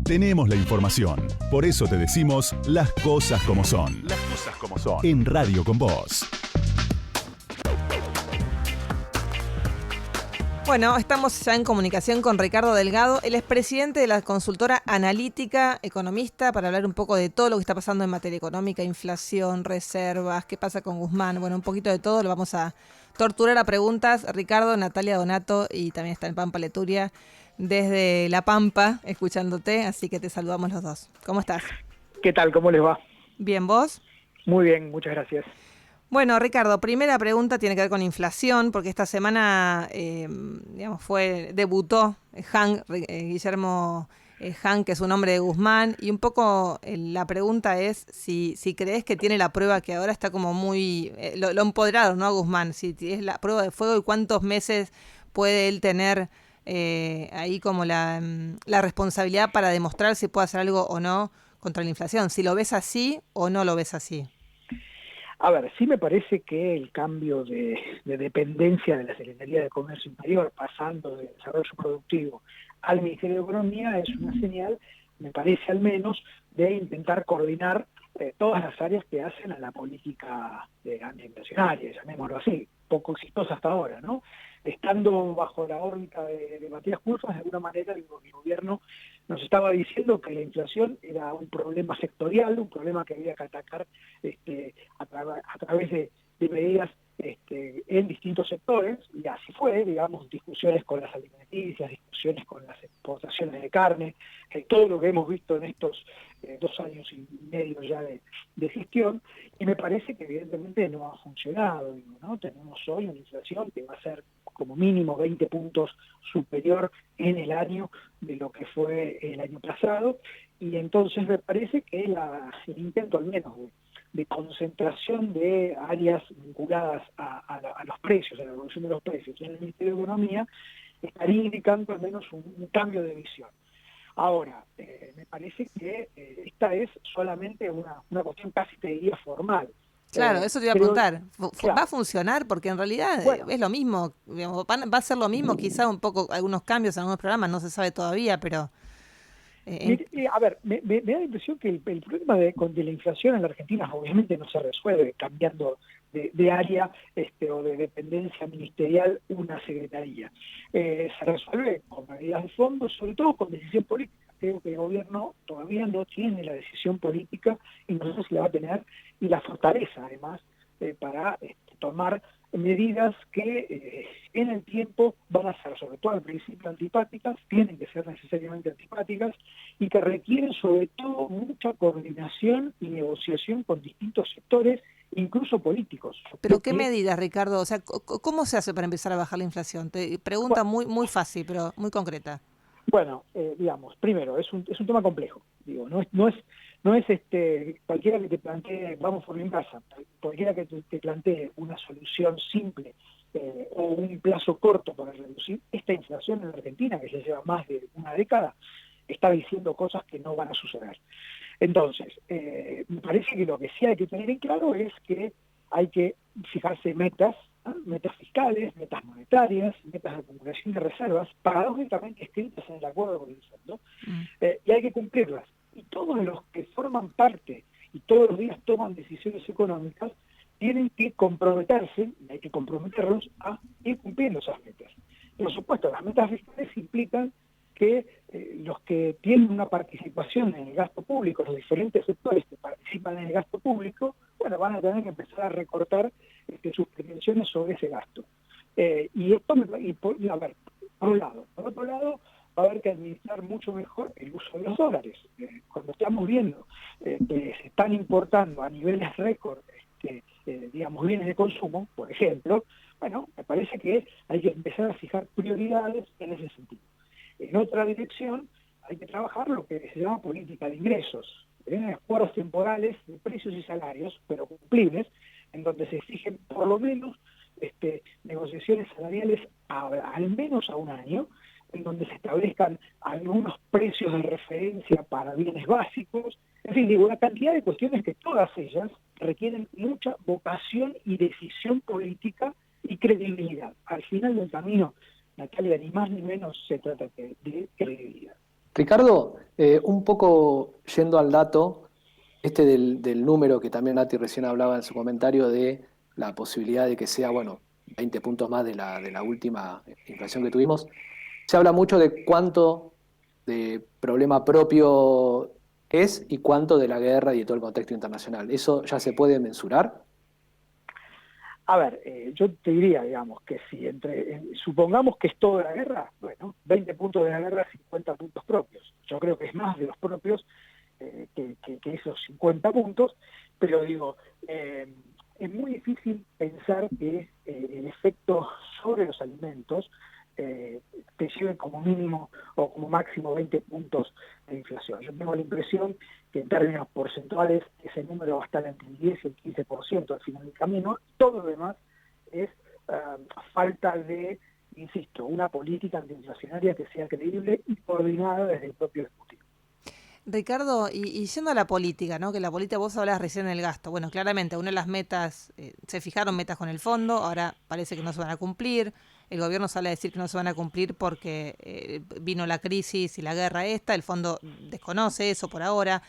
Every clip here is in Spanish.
tenemos la información. Por eso te decimos las cosas como son. Las cosas como son. En Radio con Vos. Bueno, estamos ya en comunicación con Ricardo Delgado. Él es presidente de la consultora Analítica, economista, para hablar un poco de todo lo que está pasando en materia económica, inflación, reservas, qué pasa con Guzmán. Bueno, un poquito de todo. Lo vamos a torturar a preguntas. Ricardo, Natalia Donato y también está en Pampa Leturia, desde La Pampa, escuchándote. Así que te saludamos los dos. ¿Cómo estás? ¿Qué tal? ¿Cómo les va? Bien, ¿vos? Muy bien, muchas gracias. Bueno, Ricardo, primera pregunta tiene que ver con inflación, porque esta semana, debutó Guillermo Han, que es un hombre de Guzmán, y un poco la pregunta es si crees que tiene la prueba, que ahora está como muy, lo empoderaron, ¿no? A Guzmán, si es la prueba de fuego y cuántos meses puede él tener ahí como la responsabilidad para demostrar si puede hacer algo o no contra la inflación, si lo ves así o no lo ves así. A ver, sí me parece que el cambio de dependencia de la Secretaría de Comercio Interior, pasando del desarrollo productivo al Ministerio de Economía, es una señal, me parece al menos, de intentar coordinar todas las áreas que hacen a la política antiinflacionaria, llamémoslo así, poco exitosa hasta ahora, ¿no? Estando bajo la órbita de Matías Culfas, de alguna manera el gobierno nos estaba diciendo que la inflación era un problema sectorial, un problema que había que atacar a través de medidas en distintos sectores, y así fue, digamos, discusiones con las alimenticias, discusiones con las exportaciones de carne, todo lo que hemos visto en estos 2 años y medio ya de gestión, y me parece que evidentemente no ha funcionado, ¿no? Tenemos hoy una inflación que va a ser como mínimo 20 puntos superior en el año de lo que fue el año pasado, y entonces me parece que el intento al menos de concentración de áreas vinculadas a los precios, a la evolución de los precios en el Ministerio de Economía, estaría indicando al menos un cambio de visión. Ahora, me parece que esta es solamente una cuestión casi, te diría, formal. Claro, eso te iba a preguntar. Claro. ¿Va a funcionar? Porque en realidad es lo mismo. Digamos, va a ser lo mismo, quizá un poco algunos cambios en algunos programas, no se sabe todavía, pero... A ver, me da la impresión que el problema de la inflación en la Argentina obviamente no se resuelve cambiando de área o de dependencia ministerial una secretaría. Se resuelve con medidas de fondo, sobre todo con decisión política. Creo que el gobierno todavía no tiene la decisión política y no sé si la va a tener, y la fortaleza además para tomar medidas que en el tiempo van a ser, sobre todo al principio, antipáticas, tienen que ser necesariamente antipáticas, y que requieren sobre todo mucha coordinación y negociación con distintos sectores, incluso políticos. ¿Pero qué medidas, Ricardo? O sea, ¿cómo se hace para empezar a bajar la inflación? Te pregunta muy fácil, pero muy concreta. Bueno, digamos, primero, es un tema complejo. Digo, no es cualquiera que te plantee, vamos por mi casa, cualquiera que te plantee una solución simple o un plazo corto para reducir esta inflación en la Argentina, que ya lleva más de una década, está diciendo cosas que no van a suceder. Entonces, me parece que lo que sí hay que tener en claro es que hay que fijarse metas, ¿no? Metas fiscales, metas monetarias, metas de acumulación de reservas, paradójicamente escritas en el acuerdo con el fondo, y hay que cumplirlas. Y todos los que forman parte y todos los días toman decisiones económicas tienen que comprometerse, y hay que comprometerlos a ir cumpliendo esas metas. Por supuesto, las metas fiscales implican que los que tienen una participación en el gasto público, los diferentes sectores que participan en el gasto público, bueno, van a tener que empezar a recortar sus pretensiones sobre ese gasto. Y esto, a ver, por un lado. Por otro lado, va a haber que administrar mucho mejor el uso de los dólares. Cuando estamos viendo que se están importando a niveles récord, digamos, bienes de consumo, por ejemplo, bueno, me parece que hay que empezar a fijar prioridades en ese sentido. En otra dirección, hay que trabajar lo que se llama política de ingresos, acuerdos temporales de precios y salarios, pero cumplibles, en donde se exigen por lo menos negociaciones salariales al menos a un año, en donde se establezcan algunos precios de referencia para bienes básicos, en fin, digo, una cantidad de cuestiones que todas ellas requieren mucha vocación y decisión política y credibilidad. Al final del camino, Natalia, ni más ni menos se trata de credibilidad. Ricardo, Un poco yendo al dato, del número que también Nati recién hablaba en su comentario de la posibilidad de que sea, bueno, 20 puntos más de la última inflación que tuvimos. Se habla mucho de cuánto de problema propio es y cuánto de la guerra y de todo el contexto internacional. ¿Eso ya se puede mensurar? A ver, yo te diría, digamos, que si supongamos que es toda la guerra, bueno, 20 puntos de la guerra, 50 puntos propios. Yo creo que es más de los propios que esos 50 puntos, pero digo, es muy difícil pensar que el efecto sobre los alimentos te lleve como mínimo o como máximo 20 puntos de inflación. Yo tengo la impresión que en términos porcentuales ese número va a estar entre el 10 y el 15% al final del camino. Todo lo demás es falta de, insisto, una política antiinflacionaria que sea creíble y coordinada desde el propio Ejecutivo. Ricardo, y yendo a la política, ¿no? Que la política, vos hablabas recién del gasto. Bueno, claramente, una de las metas, se fijaron metas con el fondo, ahora parece que no se van a cumplir. El gobierno sale a decir que no se van a cumplir porque vino la crisis y la guerra esta, el fondo desconoce eso por ahora.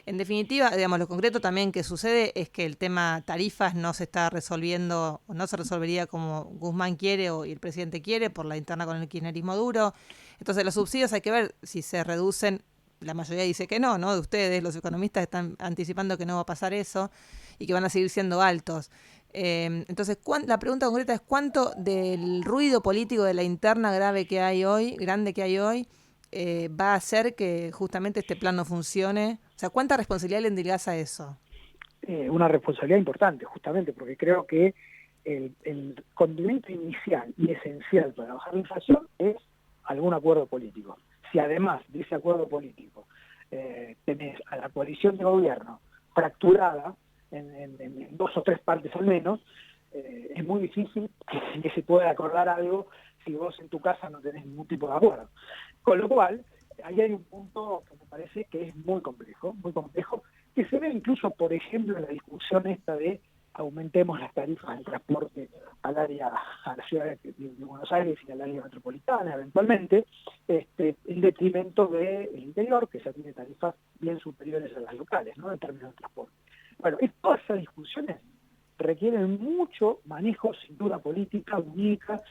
En definitiva, digamos, lo concreto también que sucede es que el tema tarifas no se está resolviendo, o no se resolvería como Guzmán quiere y el presidente quiere, por la interna con el kirchnerismo duro. Entonces, los subsidios hay que ver si se reducen. La mayoría dice que no, ¿no? De ustedes, los economistas están anticipando que no va a pasar eso y que van a seguir siendo altos. Entonces, la pregunta concreta es cuánto del ruido político de la interna grande que hay hoy, va a hacer que justamente este plan no funcione. O sea, ¿cuánta responsabilidad le endilgaza a eso? Una responsabilidad importante, justamente, porque creo que el condimento inicial y esencial para bajar la inflación es algún acuerdo político. Si además de ese acuerdo político tenés a la coalición de gobierno fracturada en dos o tres partes al menos, es muy difícil que se pueda acordar algo si vos en tu casa no tenés ningún tipo de acuerdo. Con lo cual, ahí hay un punto que me parece que es muy complejo, que se ve incluso, por ejemplo, en la discusión esta de aumentemos las tarifas del transporte a la ciudad de Buenos Aires y al área metropolitana, eventualmente, en detrimento del interior, que ya tiene tarifas bien superiores a las locales, ¿no?, en términos de transporte. Bueno, todas esas discusiones requieren mucho manejo, cintura política, única,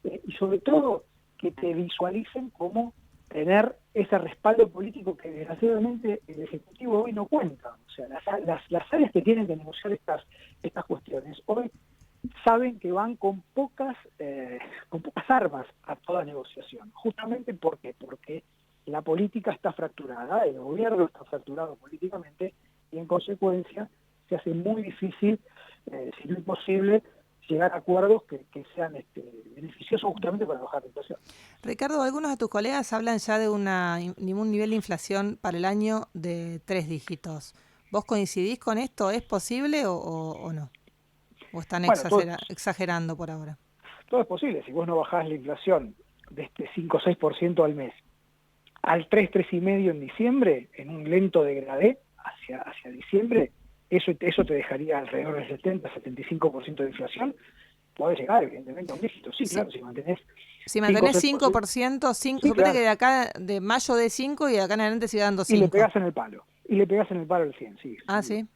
y sobre todo que te visualicen como tener ese respaldo político que desgraciadamente el Ejecutivo hoy no cuenta. O sea, las áreas que tienen que negociar estas cuestiones hoy saben que van con pocas armas a toda negociación. Justamente porque la política está fracturada, el gobierno está fracturado políticamente y en consecuencia se hace muy difícil, si no imposible, llegar a acuerdos que sean beneficiosos justamente para bajar la inflación. Ricardo, algunos de tus colegas hablan ya de un nivel de inflación para el año de 3 dígitos. ¿Vos coincidís con esto? ¿Es posible o no? ¿O están exagerando por ahora? Todo es posible. Si vos no bajás la inflación de este 5 o 6% al mes al 3,5% en diciembre, en un lento degradé hacia diciembre, eso te dejaría alrededor del 70-75% de inflación. Podés llegar, evidentemente, a un dígito. Sí, claro, si mantenés 5%, suponete claro, que de acá, de mayo de 5 y de acá en adelante siga dando 5. Y le pegás en el palo. al 100, sí. ¿Sí?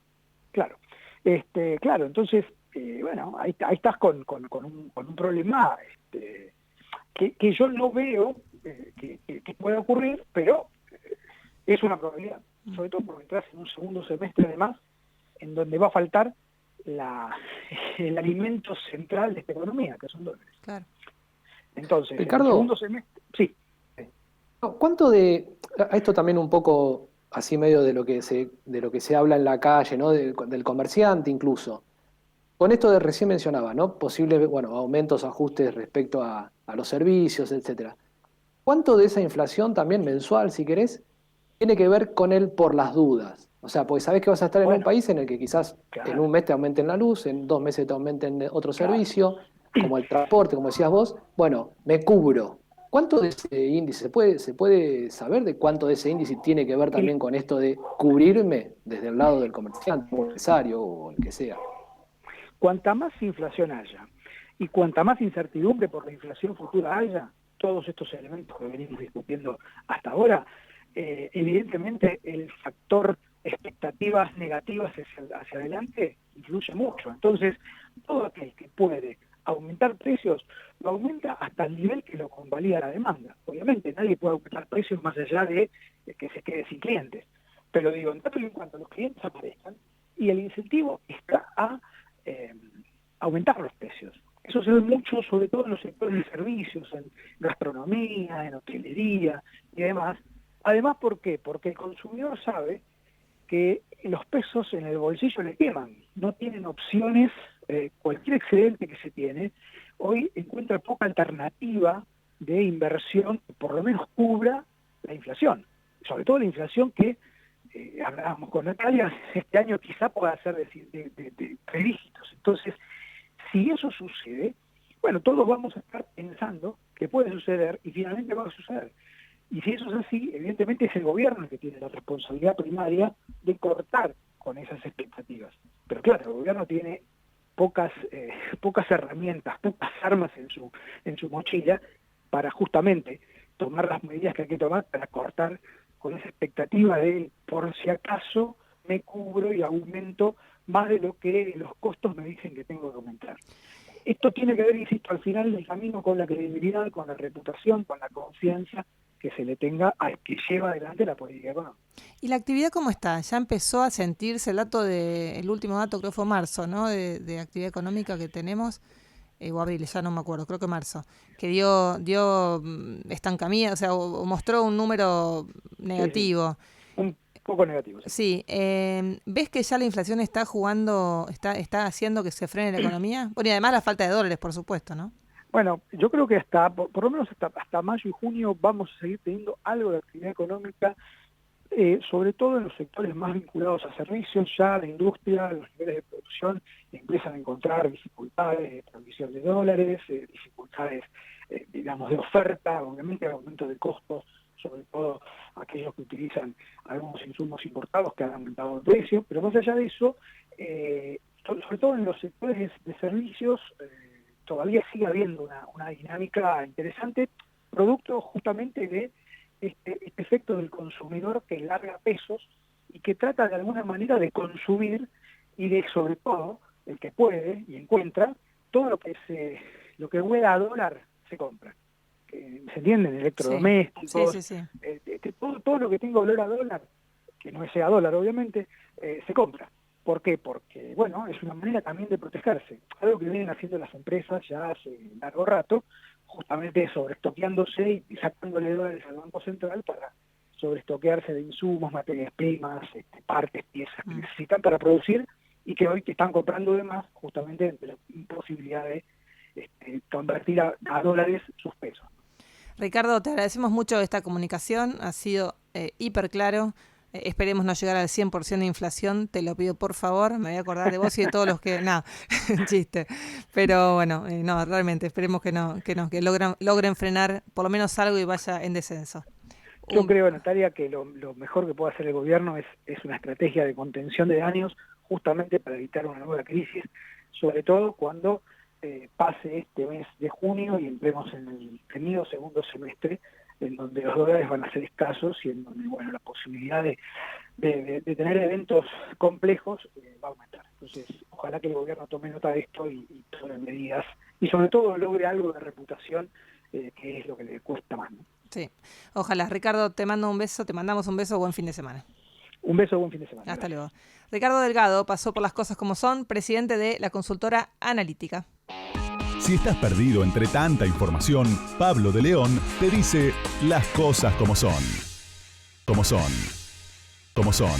Claro. Claro, entonces, bueno, ahí estás con un problema que yo no veo que pueda ocurrir, pero es una probabilidad. Sobre todo porque entras en un segundo semestre además, en donde va a faltar el alimento central de esta economía, que son dólares. Claro. Entonces, Ricardo, en el segundo semestre, sí. ¿Cuánto esto también un poco así medio de lo que se habla en la calle, ¿no? Del comerciante incluso? Con esto de recién mencionaba, ¿no? Posibles, aumentos, ajustes respecto a los servicios, etcétera. ¿Cuánto de esa inflación también mensual, si querés, tiene que ver con el por las dudas? O sea, porque sabés que vas a estar en un país en el que quizás en un mes te aumenten la luz, en 2 meses te aumenten otro servicio, como el transporte, como decías vos. Bueno, me cubro. ¿Cuánto de ese índice se puede saber de cuánto de ese índice tiene que ver también con esto de cubrirme desde el lado del comerciante, o empresario o el que sea? Cuanta más inflación haya y cuanta más incertidumbre por la inflación futura haya, todos estos elementos que venimos discutiendo hasta ahora, evidentemente el factor expectativas negativas hacia adelante influye mucho. Entonces, todo aquel que puede aumentar precios, lo aumenta hasta el nivel que lo convalida la demanda. Obviamente, nadie puede aumentar precios más allá de que se quede sin clientes. Pero digo, en tanto y en cuanto los clientes aparezcan, y el incentivo está a aumentar los precios. Eso se ve mucho, sobre todo en los sectores de servicios, en gastronomía, en hotelería y demás. Además, ¿por qué? Porque el consumidor sabe que los pesos en el bolsillo le queman, no tienen opciones, cualquier excedente que se tiene, hoy encuentra poca alternativa de inversión que por lo menos cubra la inflación, sobre todo la inflación que, hablábamos con Natalia, este año quizá pueda ser de 3 dígitos. Entonces, si eso sucede, bueno, todos vamos a estar pensando que puede suceder y finalmente va a suceder. Y si eso es así, evidentemente es el gobierno el que tiene la responsabilidad primaria de cortar con esas expectativas. Pero claro, el gobierno tiene pocas herramientas, pocas armas en su mochila para justamente tomar las medidas que hay que tomar para cortar con esa expectativa de por si acaso me cubro y aumento más de lo que los costos me dicen que tengo que aumentar. Esto tiene que ver, insisto, al final del camino con la credibilidad, con la reputación, con la confianza que se le tenga al que lleva adelante la política económica. ¿Y la actividad cómo está? Ya empezó a sentirse el último dato creo fue marzo, ¿no? De actividad económica que tenemos, o abril, ya no me acuerdo, creo que marzo, que dio estancamiento, o sea, o mostró un número negativo. Sí. Un poco negativo. Sí. ¿Ves que ya la inflación está haciendo que se frene la economía? Bueno, y además la falta de dólares, por supuesto, ¿no? Bueno, yo creo que por lo menos hasta mayo y junio vamos a seguir teniendo algo de actividad económica, sobre todo en los sectores más vinculados a servicios. Ya la industria, los niveles de producción empiezan a encontrar dificultades de provisión de dólares, dificultades, digamos, de oferta, obviamente aumento de costos, sobre todo aquellos que utilizan algunos insumos importados que han aumentado el precio, pero más allá de eso, sobre todo en los sectores de servicios, todavía sigue habiendo una dinámica interesante, producto justamente de este efecto del consumidor que larga pesos y que trata de alguna manera de consumir y de, sobre todo, el que puede y encuentra, todo lo que huela a dólar se compra. ¿Se entienden? Electrodomésticos, sí. Todo lo que tenga olor a dólar, que no sea dólar obviamente, se compra. ¿Por qué? Porque, bueno, es una manera también de protegerse. Algo que vienen haciendo las empresas ya hace largo rato, justamente sobreestoqueándose y sacándole dólares al Banco Central para sobreestoquearse de insumos, materias primas, partes, piezas que necesitan para producir y que hoy que están comprando de más justamente ante la imposibilidad de convertir a dólares sus pesos. Ricardo, te agradecemos mucho esta comunicación, ha sido hiper claro. Esperemos no llegar al 100% de inflación, te lo pido por favor, me voy a acordar de vos y de todos los que... Nada, chiste. Pero bueno, no, realmente, esperemos que logren frenar por lo menos algo y vaya en descenso. Yo creo, Natalia, que lo mejor que puede hacer el gobierno es una estrategia de contención de daños justamente para evitar una nueva crisis, sobre todo cuando pase este mes de junio y entremos en el temido segundo semestre, en donde los dólares van a ser escasos y en donde, bueno, la posibilidad de tener eventos complejos va a aumentar. Entonces, ojalá que el gobierno tome nota de esto y tome medidas y sobre todo logre algo de reputación, que es lo que le cuesta más, ¿no? Sí, ojalá. Ricardo, te mandamos un beso, buen fin de semana. Un beso, buen fin de semana. Hasta luego. Ricardo Delgado pasó por Las Cosas Como Son, presidente de la consultora Analítica. Si estás perdido entre tanta información, Pablo de León te dice las cosas como son. Como son. Como son.